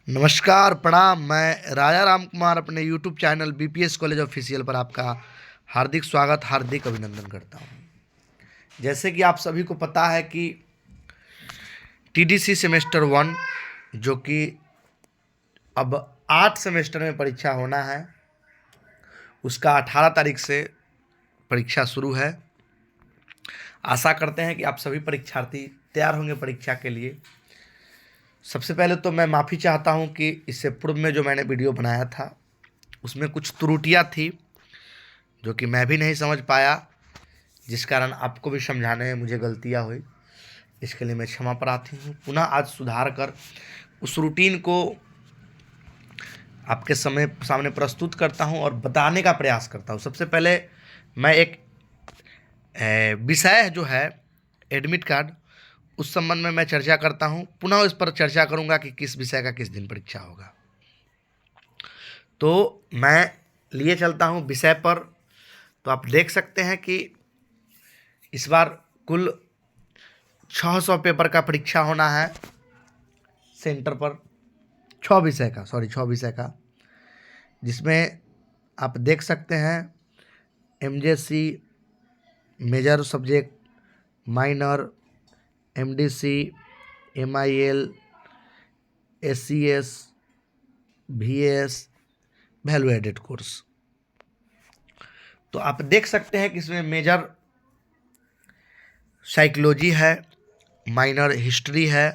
नमस्कार प्रणाम। मैं राजा राम कुमार अपने YouTube channel BPS college official पर आपका हार्दिक स्वागत हार्दिक अभिनंदन करता हूं। जैसे कि आप सभी को पता है कि टीडीसी सेमेस्टर 1 जो कि अब 8 सेमेस्टर में परीक्षा होना है, उसका 18 तारीख से परीक्षा शुरू है। आशा करते हैं कि आप सभी परीक्षार्थी तैयार होंगे परीक्षा के लिए। सबसे पहले तो मैं माफ़ी चाहता हूं कि इससे पूर्व में जो मैंने वीडियो बनाया था उसमें कुछ त्रुटियां थी जो कि मैं भी नहीं समझ पाया, जिस कारण आपको भी समझाने में मुझे गलतियां हुई। इसके लिए मैं क्षमा प्रार्थी हूँ। पुनः आज सुधार कर उस रूटीन को आपके सामने प्रस्तुत करता हूँ और बताने का प्रयास करता हूँ। सबसे पहले मैं एक विषय जो है एडमिट कार्ड, उस संबंध में मैं चर्चा करता हूँ। पुनः इस पर चर्चा करूँगा कि किस विषय का किस दिन परीक्षा होगा। तो मैं लिए चलता हूँ विषय पर। तो आप देख सकते हैं कि इस बार कुल 600 पेपर का परीक्षा होना है सेंटर पर, 6 विषय का, जिसमें आप देख सकते हैं MJC, major subject, minor, MDC, MIL, SCS, VS, value added course. तो आप देख सकते हैं कि इसमें मेजर साइकोलॉजी है, माइनर हिस्ट्री है,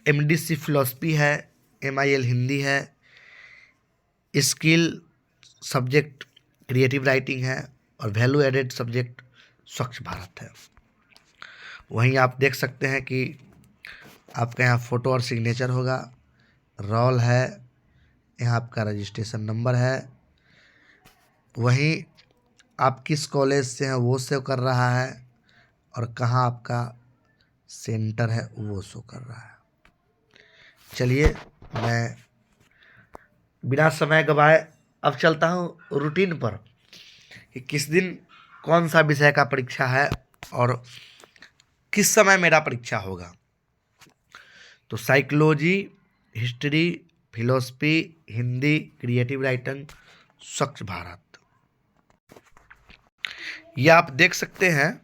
एमडीसी फिलॉसफी है, एमआईएल हिंदी है, स्किल सब्जेक्ट क्रिएटिव राइटिंग है और वैल्यू एडेड सब्जेक्ट स्वच्छ भारत है। वहीं आप देख सकते हैं कि आपका यहाँ फ़ोटो और सिग्नेचर होगा, रोल है, यहाँ आपका रजिस्ट्रेशन नंबर है, वहीं आप किस कॉलेज से हैं वो शो कर रहा है और कहाँ आपका सेंटर है वो शो कर रहा है। चलिए मैं बिना समय गवाए अब चलता हूँ रूटीन पर कि किस दिन कौन सा विषय का परीक्षा है और किस समय मेरा परीक्षा होगा। तो psychology, history, philosophy, Hindi, creative writing, स्वच्छ भारत, यह आप देख सकते हैं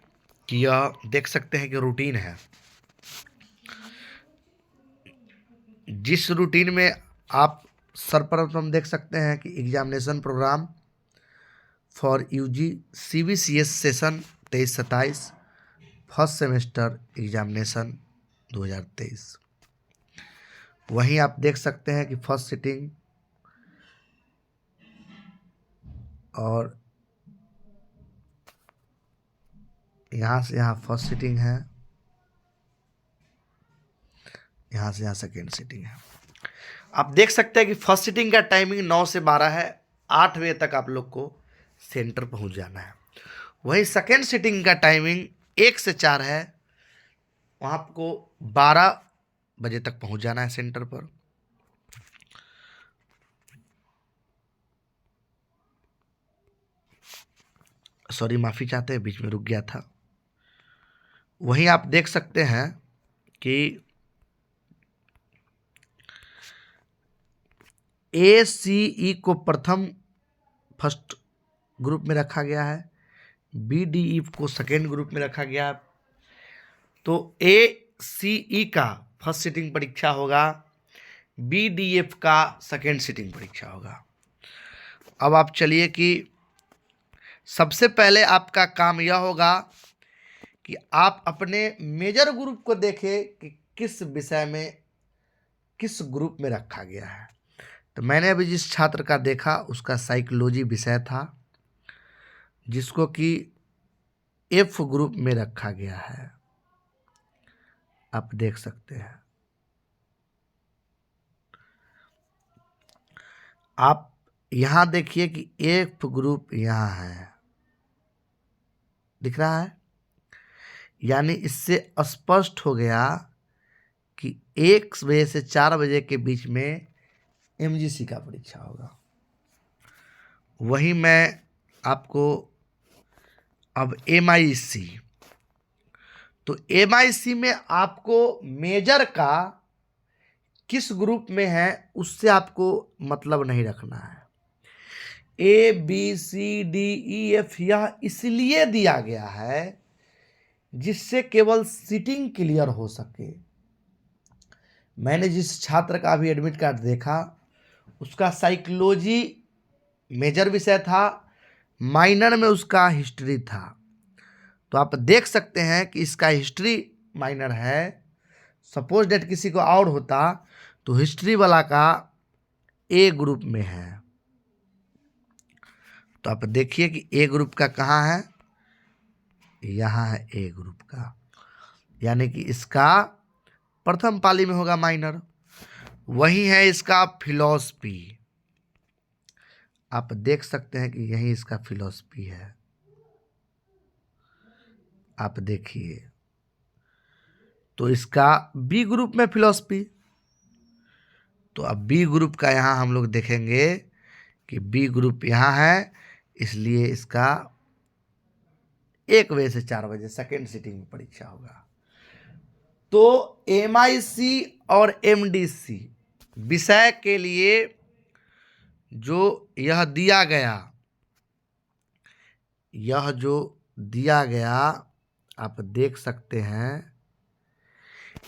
कि रूटीन है। जिस रूटीन में आप सर्वप्रथम देख सकते हैं कि examination programme for UG CBCS session 23-27 first semester examination 2023। वहीं आप देख सकते हैं कि फर्स्ट सिटिंग और यहाँ से यहाँ फर्स्ट सिटिंग है, यहाँ से यहाँ सेकेंड सिटिंग है। आप देख सकते हैं कि फर्स्ट सिटिंग का टाइमिंग 9 से 12 है, 8 बजे तक आप लोग को सेंटर पहुंच जाना है। वहीं सेकेंड सिटिंग का टाइमिंग 1 से 4 है, वहाँ आपको 12 बजे तक पहुंच जाना है सेंटर पर। सॉरी, माफ़ी चाहते हैं, बीच में रुक गया था। वहीं आप देख सकते हैं कि ACE को प्रथम फर्स्ट ग्रुप में रखा गया है, BDE को सेकेंड ग्रुप में रखा गया। तो ACE का फर्स्ट सिटिंग परीक्षा होगा, BDF का सेकेंड सिटिंग परीक्षा होगा। अब आप चलिए कि सबसे पहले आपका काम यह होगा कि आप अपने मेजर ग्रुप को देखें कि किस विषय में किस ग्रुप में रखा गया है। तो मैंने अभी जिस छात्र का देखा उसका साइकोलॉजी विषय था, जिसको कि F ग्रुप में रखा गया है, आप देख सकते हैं। आप यहाँ देखिए कि F ग्रुप यहाँ है, दिख रहा है, यानी इससे स्पष्ट हो गया कि 1 बजे से 4 बजे के बीच में MGC का परीक्षा होगा। वहीं मैं आपको अब MIC, तो MIC में आपको मेजर का किस ग्रुप में है उससे आपको मतलब नहीं रखना है। A B C D E F यह इसलिए दिया गया है जिससे केवल सीटिंग क्लियर हो सके। मैंने जिस छात्र का भी एडमिट कार्ड देखा उसका साइकोलॉजी मेजर विषय था, माइनर में उसका हिस्ट्री था। तो आप देख सकते हैं कि इसका हिस्ट्री माइनर है। सपोज डेट किसी को और होता तो हिस्ट्री वाला का ए ग्रुप में है। तो आप देखिए कि ए ग्रुप का कहाँ है, यहाँ है ए ग्रुप का, यानी कि इसका प्रथम पाली में होगा माइनर। वही है इसका फिलॉसफी, आप देख सकते हैं कि यही इसका फिलॉसफी है। आप देखिए तो इसका बी ग्रुप में फिलॉसफी। तो अब बी ग्रुप का यहाँ हम लोग देखेंगे कि बी ग्रुप यहाँ है, इसलिए इसका 1 बजे से 4 बजे सेकेंड सीटिंग में परीक्षा होगा। तो MIC और MDC विषय के लिए जो यह दिया गया आप देख सकते हैं,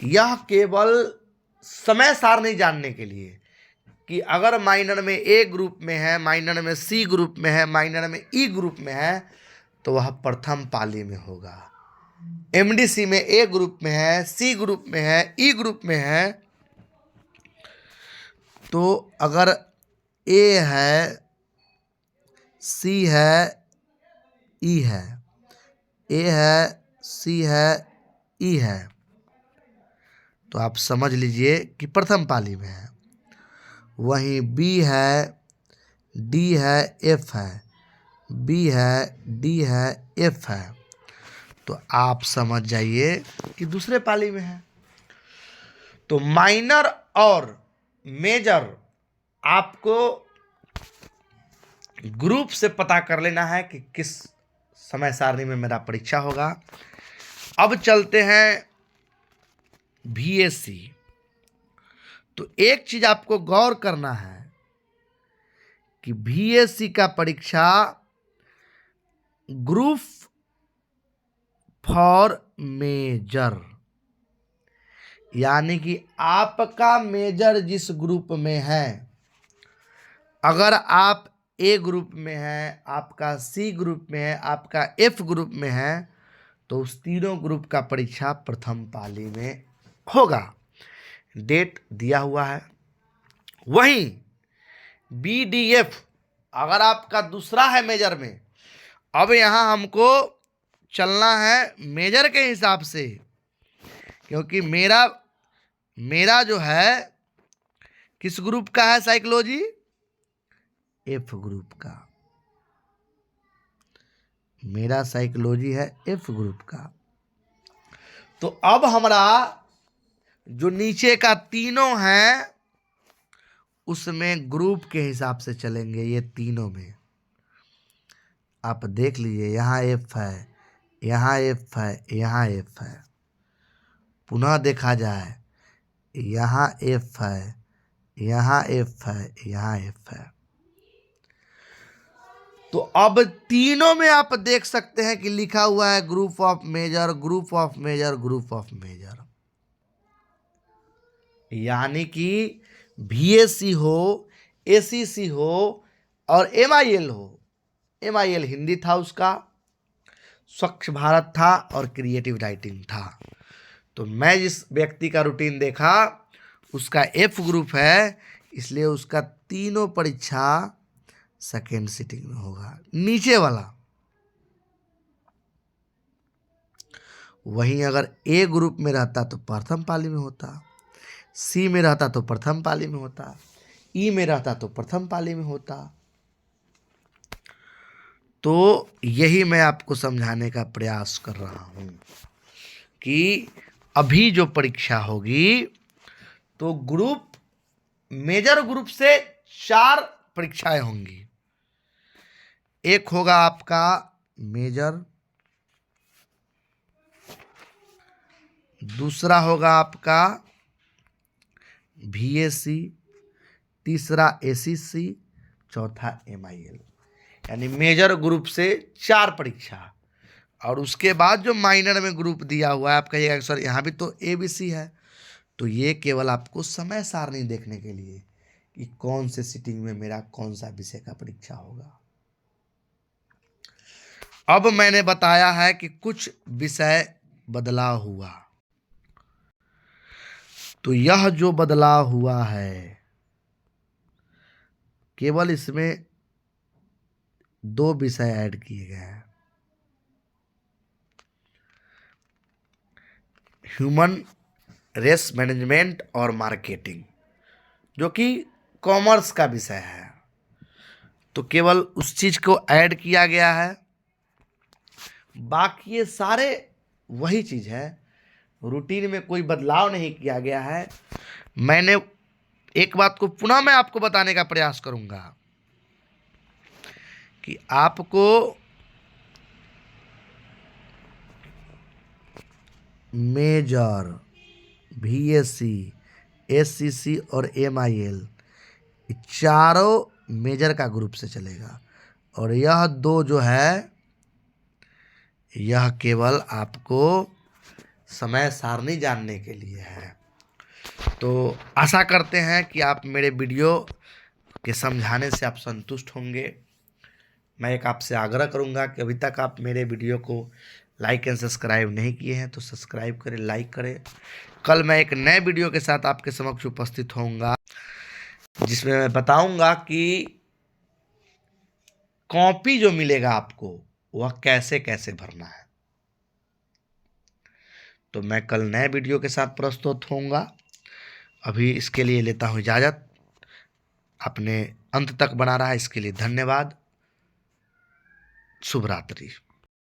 यह केवल समय सारणी जानने के लिए कि अगर माइनर में ए ग्रुप में है, माइनर में सी ग्रुप में है, माइनर में ई ग्रुप में है तो वह प्रथम पाली में होगा। MDC में ए ग्रुप में है, सी ग्रुप में है, ई ग्रुप में है, तो अगर ए है, सी है, ई है, ए है, सी है, ई है, तो आप समझ लीजिए कि प्रथम पाली में है। वहीं बी है, डी है, एफ है, बी है, डी है, एफ है, तो आप समझ जाइए कि दूसरे पाली में है। तो माइनर और मेजर आपको ग्रुप से पता कर लेना है कि किस समय सारणी में मेरा परीक्षा होगा। अब चलते हैं VAC। तो एक चीज आपको गौर करना है कि VAC का परीक्षा ग्रुप फॉर मेजर, यानी कि आपका मेजर जिस ग्रुप में है, अगर आप ए ग्रुप में है, आपका सी ग्रुप में है, आपका एफ ग्रुप में है, तो उस तीनों ग्रुप का परीक्षा प्रथम पाली में होगा। डेट दिया हुआ है। वहीं BDF अगर आपका दूसरा है मेजर में, अब यहाँ हमको चलना है मेजर के हिसाब से, क्योंकि मेरा जो है किस ग्रुप का है साइकोलॉजी, एफ ग्रुप का। मेरा साइकोलॉजी है एफ ग्रुप का। तो अब हमारा जो नीचे का तीनों है उसमें ग्रुप के हिसाब से चलेंगे। ये तीनों में आप देख लीजिए, यहाँ एफ है, यहाँ एफ है, यहाँ एफ है। पुनः देखा जाए, यहाँ एफ है, यहाँ एफ है, यहाँ एफ है। तो अब तीनों में आप देख सकते हैं कि लिखा हुआ है group of major, group of major, group of major, यानी कि VAC हो, ACC हो और MIL हो। MIL हिंदी था, उसका स्वच्छ भारत था और क्रिएटिव राइटिंग था। तो मैं जिस व्यक्ति का रूटीन देखा उसका F ग्रुप है, इसलिए उसका तीनों परीक्षा सेकेंड सिटिंग में होगा। नीचे वाला वहीं अगर ए ग्रुप में रहता तो प्रथम पाली में होता, सी में रहता तो प्रथम पाली में होता, ई में रहता तो प्रथम पाली में होता। तो यही मैं आपको समझाने का प्रयास कर रहा हूं कि अभी जो परीक्षा होगी तो ग्रुप मेजर ग्रुप से 4 परीक्षाएं होंगी। एक होगा आपका मेजर, दूसरा होगा आपका VAC, तीसरा ACC, चौथा MIL। यानी मेजर ग्रुप से 4 परीक्षा, और उसके बाद जो माइनर में ग्रुप दिया हुआ है, आप कहिएगा सर यहाँ भी तो ABC है, तो ये केवल आपको समय सारणी देखने के लिए कि कौन से सिटिंग में मेरा कौन सा विषय का परीक्षा होगा। अब मैंने बताया है कि कुछ विषय बदलाव हुआ, तो यह जो बदलाव हुआ है केवल इसमें 2 विषय ऐड किए गए हैं, ह्यूमन रेस मैनेजमेंट और मार्केटिंग, जो कि कॉमर्स का विषय है, तो केवल उस चीज को ऐड किया गया है। बाकी ये सारे वही चीज है, रूटीन में कोई बदलाव नहीं किया गया है। मैंने एक बात को पुनः मैं आपको बताने का प्रयास करूंगा कि आपको मेजर, VAC, ACC और MIL चारों मेजर का ग्रुप से चलेगा, और यह 2 जो है यह केवल आपको समय सारणी जानने के लिए है। तो आशा करते हैं कि आप मेरे वीडियो के समझाने से आप संतुष्ट होंगे। मैं एक आपसे आग्रह करूंगा कि अभी तक आप मेरे वीडियो को लाइक एंड सब्सक्राइब नहीं किए हैं तो सब्सक्राइब करें, लाइक करें। कल मैं एक नए वीडियो के साथ आपके समक्ष उपस्थित होऊंगा, जिसमें मैं बताऊंगा कि कॉपी जो मिलेगा आपको वह कैसे कैसे भरना है। तो मैं कल नए वीडियो के साथ प्रस्तुत होऊंगा। अभी इसके लिए लेता हूं इजाज़त। आपने अंत तक बना रहा इसके लिए धन्यवाद। शुभ रात्रि।